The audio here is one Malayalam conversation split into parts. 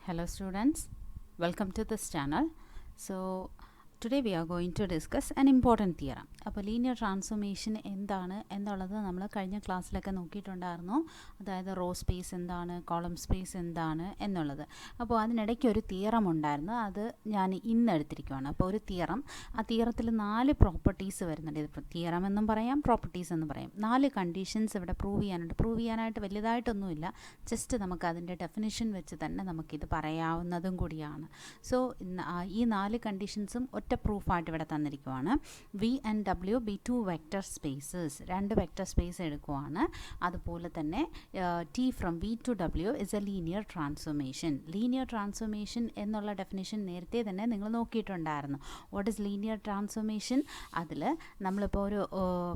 Hello students, welcome to this channel. So today we are going to discuss an important theorem. അപ്പോൾ ലീനിയർ ട്രാൻസ്ഫോർമേഷൻ എന്താണ് എന്നുള്ളത് നമ്മൾ കഴിഞ്ഞ ക്ലാസ്സിലൊക്കെ നോക്കിയിട്ടുണ്ടായിരുന്നു. അതായത് റോ സ്പേസ് എന്താണ്, കോളം സ്പേസ് എന്താണ് എന്നുള്ളത്. അപ്പോൾ അതിനിടയ്ക്ക് ഒരു തിയറം ഉണ്ടായിരുന്നു, അത് ഞാൻ ഇന്ന് എടുത്തിരിക്കുകയാണ്. അപ്പോൾ ഒരു തിയറം, ആ തിയറത്തിൽ 4 പ്രോപ്പർട്ടീസ് വരുന്നുണ്ട്. ഇത് തിയറം എന്നും പറയാം, പ്രോപ്പർട്ടീസ് എന്നും പറയാം. 4 കണ്ടീഷൻസ് ഇവിടെ പ്രൂവ് ചെയ്യാനുണ്ട്. പ്രൂവ് ചെയ്യാനായിട്ട് വലുതായിട്ടൊന്നുമില്ല, ജസ്റ്റ് നമുക്ക് അതിൻ്റെ ഡെഫിനിഷൻ വെച്ച് തന്നെ നമുക്കിത് പറയാവുന്നതും കൂടിയാണ്. സോ ഈ 4 കണ്ടീഷൻസും ഒറ്റ പ്രൂഫായിട്ട് ഇവിടെ തന്നിരിക്കുവാണ്. V and W be 2 vector spaces, 2 vector space എടുക്കുവാണ്. അതുപോലെ തന്നെ T from V to W is a linear transformation. Linear transformation എന്നുള്ള ഡെഫിനിഷൻ നേരത്തെ തന്നെ നിങ്ങൾ നോക്കിയിട്ടുണ്ടായിരുന്നു. What is linear transformation? അതിൽ നമ്മളിപ്പോൾ ഒരു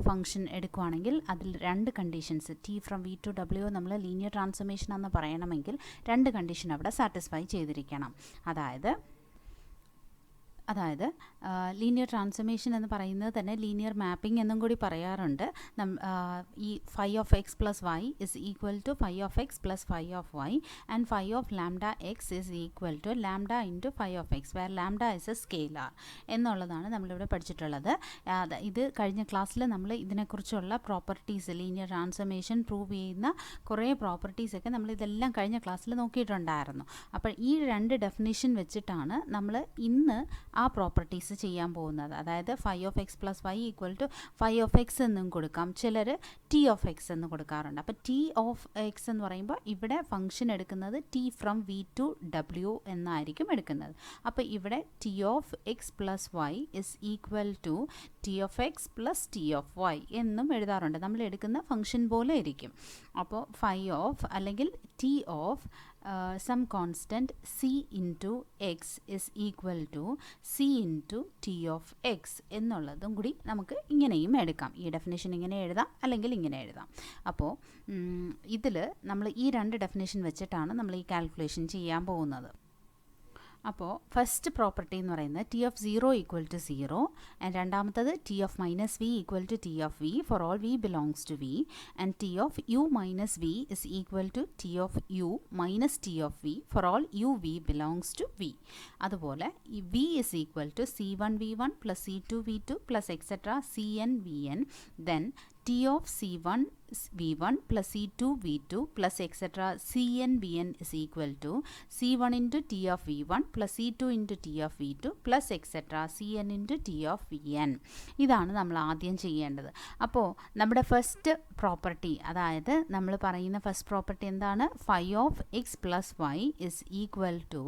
ഫംഗ്ഷൻ എടുക്കുവാണെങ്കിൽ അതിൽ 2 conditions, T from V to W നമ്മൾ ലീനിയർ ട്രാൻസ്ഫോർമേഷൻ എന്ന് പറയണമെങ്കിൽ 2 കണ്ടീഷൻ അവിടെ സാറ്റിസ്ഫൈ ചെയ്തിരിക്കണം. അതായത് ലീനിയർ ട്രാൻസ്ഫോർമേഷൻ എന്ന് പറയുന്നത് തന്നെ ലീനിയർ മാപ്പിംഗ് എന്നും കൂടി പറയാറുണ്ട്. ഈ phi of x plus y is equal to phi of x plus phi of y and phi of lambda x is equal to lambda into phi of x where lambda is a scalar എന്നുള്ളതാണ് നമ്മളിവിടെ പഠിച്ചിട്ടുള്ളത്. ഇത് കഴിഞ്ഞ ക്ലാസ്സിൽ നമ്മൾ ഇതിനെക്കുറിച്ചുള്ള പ്രോപ്പർട്ടീസ്, ലീനിയർ ട്രാൻസ്ഫോർമേഷൻ പ്രൂവ് ചെയ്യുന്ന കുറേ പ്രോപ്പർട്ടീസൊക്കെ നമ്മൾ ഇതെല്ലാം കഴിഞ്ഞ ക്ലാസ്സിൽ നോക്കിയിട്ടുണ്ടായിരുന്നു. അപ്പോൾ ഈ 2 ഡെഫിനിഷൻ വെച്ചിട്ടാണ് നമ്മൾ ഇന്ന് ആ പ്രോപ്പർട്ടീസ് ചെയ്യാൻ പോകുന്നത്. അതായത് phi of x plus y equal to phi of x എന്നും കൊടുക്കാം, ചിലർ ടി ഓഫ് എക്സ് എന്ന് കൊടുക്കാറുണ്ട്. അപ്പോൾ ടി ഓഫ് എക്സ് എന്ന് പറയുമ്പോൾ ഇവിടെ ഫംഗ്ഷൻ എടുക്കുന്നത് T from V to W എന്നായിരിക്കും എടുക്കുന്നത്. അപ്പോൾ ഇവിടെ T of x plus y is equal to T of x plus T of y എന്നും എഴുതാറുണ്ട്. നമ്മൾ എടുക്കുന്ന ഫംഗ്ഷൻ പോലെ ഇരിക്കും. അപ്പോൾ ഫൈ ഓഫ് അല്ലെങ്കിൽ T of some constant C into X is equal to C into T of x എന്നുള്ളതും കൂടി നമുക്ക് ഇങ്ങനെയും എടുക്കാം. ഈ ഡെഫിനേഷൻ ഇങ്ങനെ എഴുതാം, അല്ലെങ്കിൽ ഇങ്ങനെ എഴുതാം. അപ്പോൾ ഇതിൽ നമ്മൾ ഈ 2 ഡെഫിനേഷൻ വെച്ചിട്ടാണ് നമ്മൾ ഈ കാൽക്കുലേഷൻ ചെയ്യാൻ പോകുന്നത്. അപ്പോൾ ഫസ്റ്റ് പ്രോപ്പർട്ടി എന്ന് പറയുന്നത് T of 0 equal to 0 and രണ്ടാമത്തത് T of minus V equal to T of V for all V belongs to V and T of U minus V is equal to T of U minus T of V for all U V belongs to V. അതുപോലെ ഈ V is equal to C1 V1 plus C2 V2 plus etcetera CN VN then T of C1 V1 plus C2 V2 plus etc. Cn Vn is equal to C1 into T of V1 plus C2 into T of V2 plus etc. Cn into T of Vn. ഇതാണ് നമ്മൾ ആദ്യം ചെയ്യേണ്ടത്. അപ്പോൾ നമ്മുടെ ഫസ്റ്റ് പ്രോപ്പർട്ടി, അതായത് നമ്മൾ പറയുന്ന ഫസ്റ്റ് പ്രോപ്പർട്ടി എന്താണ്? Phi of x plus y is equal to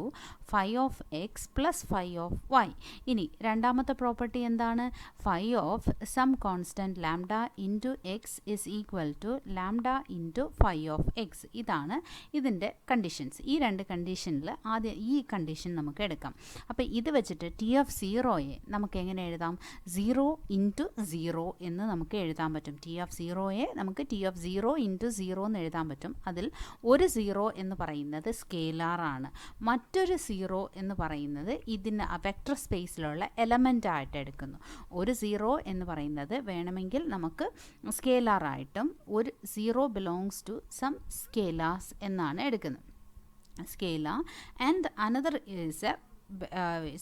phi of x plus phi of y. ഇനി രണ്ടാമത്തെ പ്രോപ്പർട്ടി എന്താണ്? Phi of some constant lambda into X is equal to lambda into phi of x. ഇതാണ് ഇതിൻ്റെ കണ്ടീഷൻസ്. ഈ 2 കണ്ടീഷനിൽ ആദ്യം ഈ കണ്ടീഷൻ നമുക്ക് എടുക്കാം. അപ്പോൾ ഇത് വെച്ചിട്ട് ടി ഓഫ് 0യെ നമുക്ക് എങ്ങനെ എഴുതാം? 0 ഇൻറ്റു 0 എന്ന് നമുക്ക് എഴുതാൻ പറ്റും. ടി ഓഫ് 0യെ നമുക്ക് ടി ഓഫ് 0 ഇൻറ്റു 0 എന്ന് എഴുതാൻ പറ്റും. അതിൽ ഒരു 0 എന്ന് പറയുന്നത് സ്കെയിലാറാണ്, മറ്റൊരു 0 എന്ന് പറയുന്നത് ഇതിന് വെക്റ്റർ സ്പേസിലുള്ള എലമെൻ്റ് ആയിട്ട് എടുക്കുന്നു. ഒരു 0 എന്ന് പറയുന്നത് വേണമെങ്കിൽ നമുക്ക് സ്കെയിലാറായിട്ടും ഒരു 0 belongs to some scalars എന്നാണ് എടുക്കുന്നത്. Scalar and another is A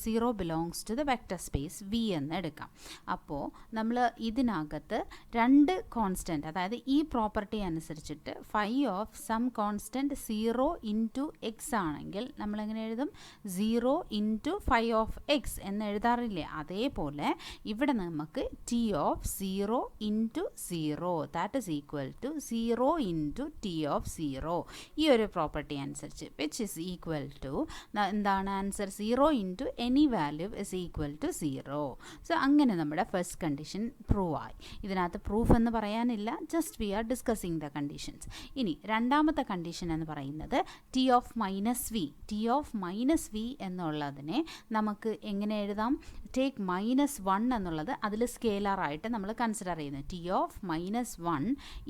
0 belongs to the vector space V എന്ന് എടുക്കാം. അപ്പോൾ നമ്മൾ ഇതിനകത്ത് 2 കോൺസ്റ്റൻറ്റ്, അതായത് ഈ പ്രോപ്പർട്ടി അനുസരിച്ചിട്ട് phi of some constant 0 into x ആണെങ്കിൽ നമ്മളെങ്ങനെ എഴുതും? 0 ഇൻറ്റു ഫൈ ഓഫ് എക്സ് എന്ന് എഴുതാറില്ലേ? അതേപോലെ ഇവിടെ നമുക്ക് T of 0 into 0 that is equal to 0 into T of 0, ഈ ഒരു പ്രോപ്പർട്ടി അനുസരിച്ച് വിച്ച് ഇസ് ഈക്വൽ ടു എന്താണ് answer? 0 into any value is equal to 0. So അങ്ങനെ നമ്മുടെ ഫസ്റ്റ് കണ്ടീഷൻ പ്രൂവ് ആയി. ഇതിനകത്ത് പ്രൂഫ് എന്ന് പറയാനില്ല, just we are discussing the conditions. ഇനി രണ്ടാമത്തെ കണ്ടീഷൻ എന്ന് പറയുന്നത് T of minus V. T of minus V എന്നുള്ളതിനെ നമുക്ക് എങ്ങനെ എഴുതാം? ടേക്ക് -1 എന്നുള്ളത് അതിൽ സ്കെയിലാറായിട്ട് നമ്മൾ കൺസിഡർ ചെയ്യുന്നു. ടി ഓഫ് -1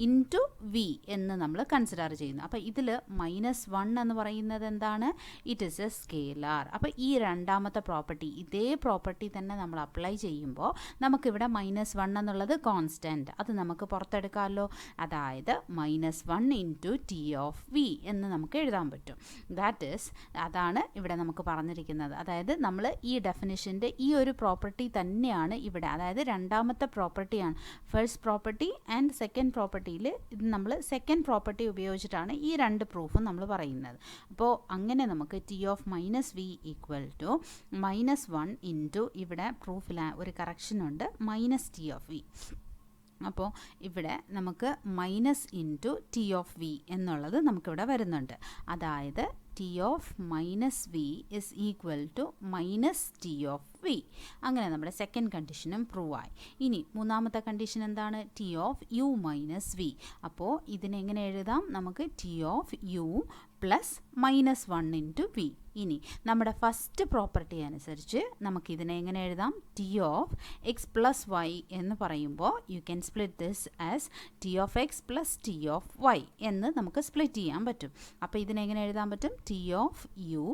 ഇൻറ്റു വി എന്ന് നമ്മൾ കൺസിഡർ ചെയ്യുന്നു. അപ്പോൾ ഇതിൽ -1 എന്ന് പറയുന്നത് എന്താണ്? It is A scalar. അപ്പോൾ ഈ രണ്ടാമത്തെ പ്രോപ്പർട്ടി ഇതേ പ്രോപ്പർട്ടി തന്നെ നമ്മൾ അപ്ലൈ ചെയ്യുമ്പോൾ നമുക്കിവിടെ -1 എന്നുള്ളത് കോൺസ്റ്റൻറ്റ്, അത് നമുക്ക് പുറത്തെടുക്കാമല്ലോ. അതായത് -1 ഇൻറ്റു ടി ഓഫ് വി എന്ന് നമുക്ക് എഴുതാൻ പറ്റും. ദാറ്റ് ഈസ്, അതാണ് ഇവിടെ നമുക്ക് പറഞ്ഞിരിക്കുന്നത്. അതായത് നമ്മൾ ഈ ഡെഫിനിഷൻ്റെ ഈ ഒരു പ്രോപ്പർട്ടി തന്നെയാണ് ഇവിടെ, അതായത് രണ്ടാമത്തെ പ്രോപ്പർട്ടിയാണ്. ഫസ്റ്റ് പ്രോപ്പർട്ടി ആൻഡ് സെക്കൻഡ് പ്രോപ്പർട്ടിയിൽ ഇത് നമ്മൾ സെക്കൻഡ് പ്രോപ്പർട്ടി ഉപയോഗിച്ചിട്ടാണ് ഈ രണ്ട് പ്രൂഫും നമ്മൾ പറയുന്നത്. അപ്പോൾ അങ്ങനെ നമുക്ക് T of -v equal to -1 into, ഇവിടെ പ്രൂഫിൽ ഒരു കറക്ഷനുണ്ട്, -t ഓഫ് v. അപ്പോൾ ഇവിടെ നമുക്ക് minus into T of V എന്നുള്ളത് നമുക്കിവിടെ വരുന്നുണ്ട്. അതായത് T of -v is equal to -t of v. അങ്ങനെ നമ്മുടെ സെക്കൻഡ് കണ്ടീഷനും പ്രൂവ് ആയി. ഇനി മൂന്നാമത്തെ കണ്ടീഷൻ എന്താണ്? T of u - v. അപ്പോൾ ഇതിനെങ്ങനെ എഴുതാം? നമുക്ക് T of u plus -1 into V. ഇനി നമ്മുടെ ഫസ്റ്റ് പ്രോപ്പർട്ടി അനുസരിച്ച് നമുക്കിതിനെ എങ്ങനെ എഴുതാം? T of x plus y എന്ന് പറയുമ്പോൾ you can split this as T of x plus T of y എന്ന് നമുക്ക് സ്പ്ലിറ്റ് ചെയ്യാൻ പറ്റും. അപ്പോൾ ഇതിനെങ്ങനെ എഴുതാൻ പറ്റും? T of u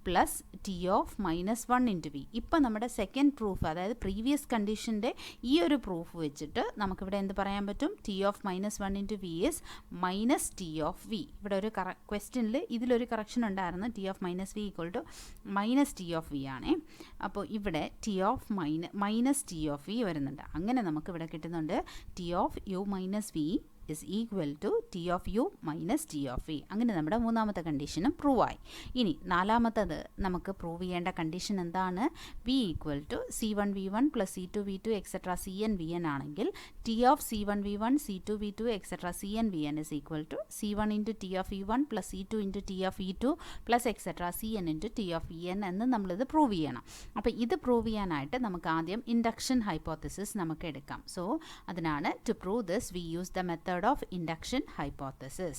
plus T of -1 into V. ഇപ്പം നമ്മുടെ സെക്കൻഡ് പ്രൂഫ്, അതായത് പ്രീവിയസ് കണ്ടീഷൻ്റെ ഈ ഒരു പ്രൂഫ് വെച്ചിട്ട് നമുക്കിവിടെ എന്ത് പറയാൻ പറ്റും? T of -1 into V is -t of V. ഇവിടെ ഒരു ക്വസ്റ്റ്യനിൽ ഇതിലൊരു കറക്ഷൻ ഉണ്ടായിരുന്നു, T of -v equal to -t of V ആണേ. അപ്പോൾ ഇവിടെ T of -t of V വരുന്നുണ്ട്. അങ്ങനെ നമുക്കിവിടെ കിട്ടുന്നുണ്ട് T of u - v is equal to T of U minus T of V. അങ്ങനെ നമ്മുടെ മൂന്നാമത്തെ കണ്ടീഷനും പ്രൂവ് ആയി. ഇനി നാലാമത്തത് നമുക്ക് പ്രൂവ് ചെയ്യേണ്ട കണ്ടീഷൻ എന്താണ്? V equal to C1v1 plus C2v2 etcetera CnVn ആണെങ്കിൽ T of C1v1 C2v2 etcetera CnVn is equal to C1 into T of E1 plus C2 into T of E2 plus etcetera Cn into T of En എന്ന് നമ്മളിത് പ്രൂവ് ചെയ്യണം. അപ്പോൾ ഇത് പ്രൂവ് ചെയ്യാനായിട്ട് നമുക്ക് ആദ്യം ഇൻഡക്ഷൻ ഹൈപ്പോത്തസിസ് നമുക്ക് എടുക്കാം. സോ അതിനാണ് to prove this we use the method of induction hypothesis.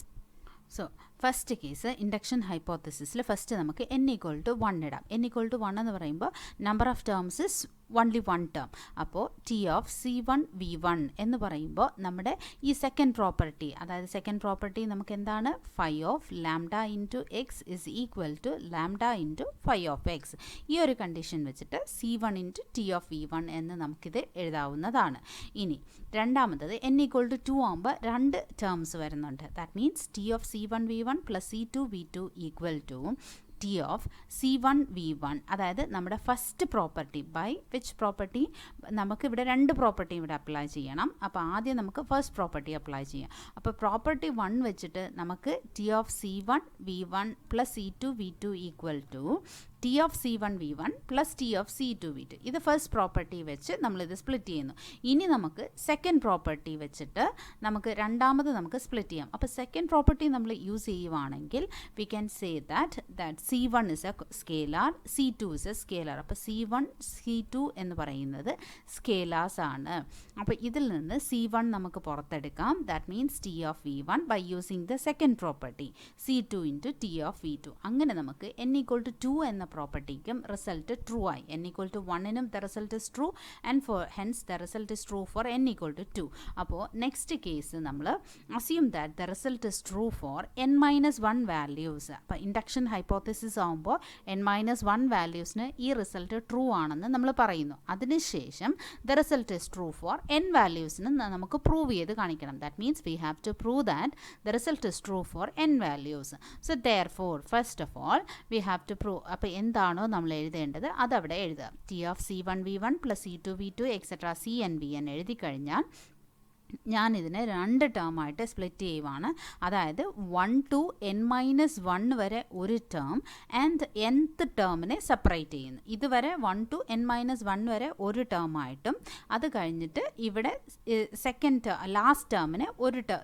So first case induction ഹൈപ്പോത്തസിസിൽ ഫസ്റ്റ് നമുക്ക് n ഈക്വൽ ടു 1 ഇടാം. n ഈക്വൽ ടു 1 എന്ന് പറയുമ്പോൾ number of terms is only one term. അപ്പോൾ ടി ഓഫ് C1v1 എന്ന് പറയുമ്പോൾ നമ്മുടെ ഈ സെക്കൻഡ് പ്രോപ്പർട്ടി, അതായത് സെക്കൻഡ് പ്രോപ്പർട്ടി നമുക്ക് എന്താണ്? Phi of lambda into X is equal to lambda into phi of X. ഈ ഒരു കണ്ടീഷൻ വെച്ചിട്ട് C1 into T of V1 എന്ന് നമുക്കിത് എഴുതാവുന്നതാണ്. ഇനി രണ്ടാമത്തത് n ഈക്വൽ ടു 2 ആകുമ്പോൾ രണ്ട് ടേംസ് വരുന്നുണ്ട്. That means T of C1v1 plus C2v2 equal to T of C1v1, അതായത് നമ്മുടെ first property by which property? നമുക്കിവിടെ രണ്ട് പ്രോപ്പർട്ടി ഇവിടെ അപ്ലൈ ചെയ്യണം. അപ്പോൾ ആദ്യം നമുക്ക് ഫസ്റ്റ് പ്രോപ്പർട്ടി അപ്ലൈ ചെയ്യാം. അപ്പോൾ പ്രോപ്പർട്ടി 1 വെച്ചിട്ട് നമുക്ക് T of C1v1 plus C2v2 equal to T of C1v1 plus T of C2v2. ഇത് ഫസ്റ്റ് പ്രോപ്പർട്ടി വെച്ച് നമ്മളിത് സ്പ്ലിറ്റ് ചെയ്യുന്നു. ഇനി നമുക്ക് സെക്കൻഡ് പ്രോപ്പർട്ടി വെച്ചിട്ട് നമുക്ക് രണ്ടാമത് നമുക്ക് സ്പ്ലിറ്റ് ചെയ്യാം. അപ്പോൾ സെക്കൻഡ് പ്രോപ്പർട്ടി നമ്മൾ യൂസ് ചെയ്യുവാണെങ്കിൽ we can say that C1 is A scalar, C2 is A scalar. അപ്പോൾ C1 C2 എന്ന് പറയുന്നത് സ്കേലാർസ് ആണ്. അപ്പോൾ ഇതിൽ നിന്ന് C1 നമുക്ക് പുറത്തെടുക്കാം. That means T of V1 by using the second property C2 into T of V2. അങ്ങനെ നമുക്ക് n ഈക്വൽ ടു 2 എന്ന പ്രോപ്പർട്ടിക്കും റിസൾട്ട് ട്രൂ ആയി. n ഈക്വൽ ടു 1നും the result is true and for hence the result is true for n equal to 2. അപ്പോൾ നെക്സ്റ്റ് കേസ് നമ്മൾ assume that the result is true for n-1 values. അപ്പോൾ ഇൻഡക്ഷൻ ഹൈപ്പോത്തസിസ് ആകുമ്പോൾ n-1 വാല്യൂസിന് ഈ റിസൾട്ട് ട്രൂ ആണെന്ന് നമ്മൾ പറയുന്നു. അതിനുശേഷം the result is true for n വാല്യൂസിന് നമുക്ക് പ്രൂവ് ചെയ്ത് കാണിക്കണം. That means we have to prove that the result is true for n values. So therefore first of all we have to prove. അപ്പോൾ എന്താണോ നമ്മൾ എഴുതേണ്ടത് അതവിടെ എഴുതുക. T of C1v1 plus C2v2 etcetera CnVn എഴുതി കഴിഞ്ഞാൽ ഞാനിതിനെ രണ്ട് ടേമായിട്ട് സ്പ്ലിറ്റ് ചെയ്യുവാണ്. അതായത് 1 to n-1 വരെ ഒരു ടേം ആൻഡ് nth ടേമിനെ സെപ്പറേറ്റ് ചെയ്യുന്നു. ഇതുവരെ 1 to n-1 വരെ ഒരു ടേമായിട്ടും അത് കഴിഞ്ഞിട്ട് ഇവിടെ സെക്കൻഡ് ലാസ്റ്റ് ടേമിനെ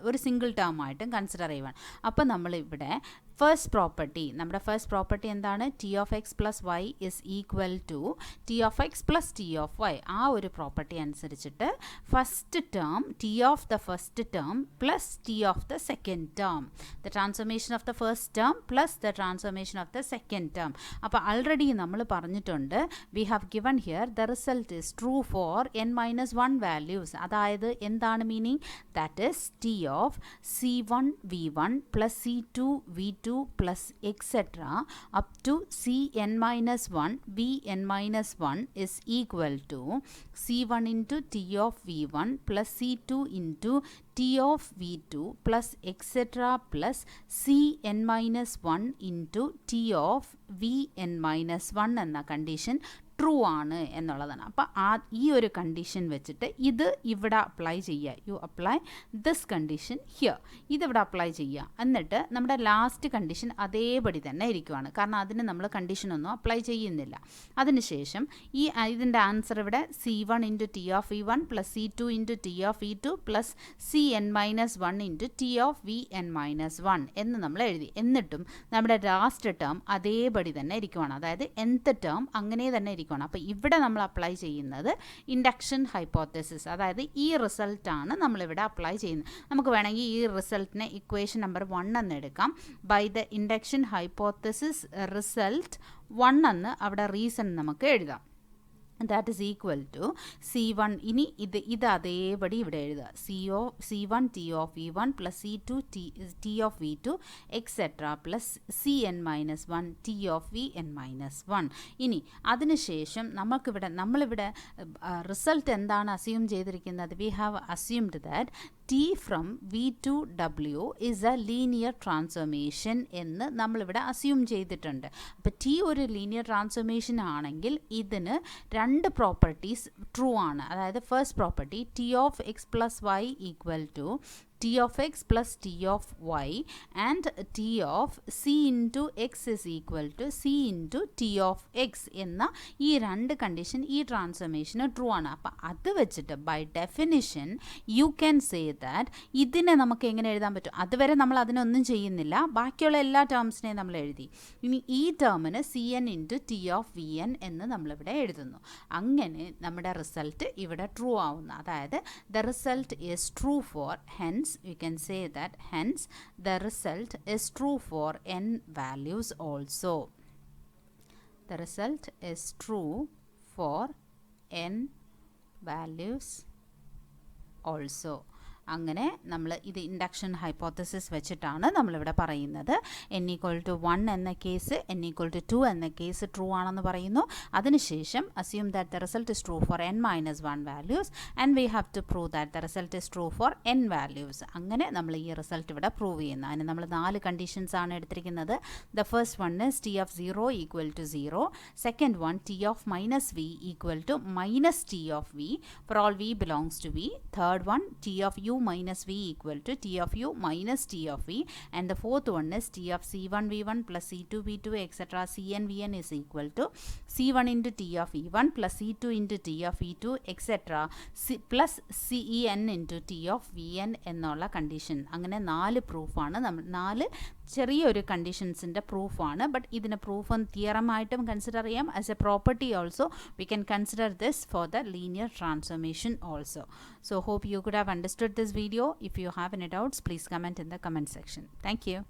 ഒരു സിംഗിൾ ടേമായിട്ടും കൺസിഡർ ചെയ്യുവാണ്. അപ്പോൾ നമ്മളിവിടെ ഫസ്റ്റ് പ്രോപ്പർട്ടി, നമ്മുടെ ഫസ്റ്റ് പ്രോപ്പർട്ടി എന്താണ്? T of x plus y is equal to T of x plus T of y. ആ ഒരു പ്രോപ്പർട്ടി അനുസരിച്ചിട്ട് first term T of the first term plus T of the second term, the transformation of the first term plus the transformation of the second term. അപ്പോൾ ആൾറെഡി നമ്മൾ പറഞ്ഞിട്ടുണ്ട് we have given here the result is true for n-1 values. അതായത് എന്താണ് meaning? That is T of C1v1 plus C2v2 v2 plus etc. up to cn minus 1 vn minus 1 is equal to c1 into t of v1 plus c2 into t of v2 plus etc. plus cn minus 1 into t of vn minus 1 എന്ന കണ്ടീഷൻ ട്രൂ ആണ് എന്നുള്ളതാണ്. അപ്പോൾ ഈ ഒരു കണ്ടീഷൻ വെച്ചിട്ട് ഇത് ഇവിടെ അപ്ലൈ ചെയ്യുക. U apply this condition here. ഇതിവിടെ അപ്ലൈ ചെയ്യുക. എന്നിട്ട് നമ്മുടെ ലാസ്റ്റ് കണ്ടീഷൻ അതേപടി തന്നെ ഇരിക്കുവാണ്. കാരണം അതിന് നമ്മൾ കണ്ടീഷനൊന്നും അപ്ലൈ ചെയ്യുന്നില്ല. അതിനുശേഷം ഇതിൻ്റെ ആൻസർ ഇവിടെ c1 into T of v1 plus c2 into T of v2 plus cn minus 1 into T of vn minus 1 എന്ന് നമ്മൾ എഴുതി. എന്നിട്ടും നമ്മുടെ ലാസ്റ്റ് ടേം അതേപടി തന്നെ ഇരിക്കുവാണ്. അതായത് nth ടേം അങ്ങനെ തന്നെ ഇരിക്കും. അപ്പോൾ ഇവിടെ നമ്മൾ അപ്ലൈ ചെയ്യുന്നത് ഇൻഡക്ഷൻ ഹൈപ്പോത്തസിസ്, അതായത് ഈ റിസൾട്ടാണ് നമ്മളിവിടെ അപ്ലൈ ചെയ്യുന്നത്. നമുക്ക് വേണമെങ്കിൽ ഈ റിസൾട്ടിനെ ഇക്വേഷൻ നമ്പർ 1 എന്ന് എടുക്കാം. By the induction hypothesis result 1 എന്ന് അവിടെ റീസൺ നമുക്ക് എഴുതാം. that is equal to c1. ഇനി ഇത് അതേപടി ഇവിടെ എഴുതുക. c1 t of v1 plus c2 t of v2 etc. plus cn minus 1 t of vn minus 1. ഇനി അതിനുശേഷം നമ്മളിവിടെ റിസൾട്ട് എന്താണ് അസ്യൂം ചെയ്തിരിക്കുന്നത്? we have assumed that t from v to w is a linear transformation എന്ന് നമ്മളിവിടെ അസ്യൂം ചെയ്തിട്ടുണ്ട്. അപ്പോൾ t ഒരു ലീനിയർ ട്രാൻസ്ഫോർമേഷൻ ആണെങ്കിൽ ഇതിന് രണ്ട് പ്രോപ്പർട്ടീസ് ട്രൂ ആണ്. അതായത് first property T of x plus y equal to t of x plus t of y and t of c into x is equal to c into t of x എന്ന ഈ രണ്ട് കണ്ടീഷൻ ഈ ട്രാൻസ്ഫോർമേഷന് ട്രൂ ആണ്. അപ്പം അത് വെച്ചിട്ട് by definition you can say that ഇതിനെ നമുക്ക് എങ്ങനെ എഴുതാൻ പറ്റും? അതുവരെ നമ്മൾ അതിനൊന്നും ചെയ്യുന്നില്ല, ബാക്കിയുള്ള എല്ലാ ടേംസിനെയും നമ്മൾ എഴുതി. ഇനി ഈ ടേമിന് C n into T of v n എന്ന് നമ്മളിവിടെ എഴുതുന്നു. അങ്ങനെ നമ്മുടെ റിസൾട്ട് ഇവിടെ ട്രൂ ആവുന്നു. അതായത് the result is true for hence we can say that hence the result is true for n values also. The result is true for n values also. അങ്ങനെ നമ്മൾ ഇത് ഇൻഡക്ഷൻ ഹൈപ്പോത്തസിസ് വെച്ചിട്ടാണ് നമ്മളിവിടെ പറയുന്നത്. n ഈക്വൽ ടു 1 എന്ന കേസ്, n ഈക്വൽ ടു 2 എന്ന കേസ് ട്രൂ ആണെന്ന് പറയുന്നു. അതിനുശേഷം assume that the result is true for n minus 1 values and we have to prove that the result is true for n values. അങ്ങനെ നമ്മൾ ഈ റിസൾട്ട് ഇവിടെ പ്രൂവ് ചെയ്യുന്നു. അതിന് നമ്മൾ 4 കണ്ടീഷൻസ് ആണ് എടുത്തിരിക്കുന്നത്. The first one is T of 0 equal to 0. Second one T of minus V equal to minus T of V for all V belongs to V. Third one T of u minus v equal to t of u minus t of v, and the fourth one is t of c1 v1 plus c2 v2 etc. cn vn is equal to c1 into t of v1 plus c2 into t of v2 etc. plus cen into t of vn എന്നുള്ള കണ്ടീഷൻ. അങ്ങനെ 4 പ്രൂഫാണ്. നമ്മൾ 4 ചെറിയൊരു കണ്ടീഷൻസിൻ്റെ പ്രൂഫാണ്. ബട്ട് ഇതിന് പ്രൂഫ് തിയറമായിട്ടും കൺസിഡർ ചെയ്യാം. As A property also we can consider this for the linear transformation also. So hope you could have understood this video. If you have any doubts, please comment in the comment section. Thank you.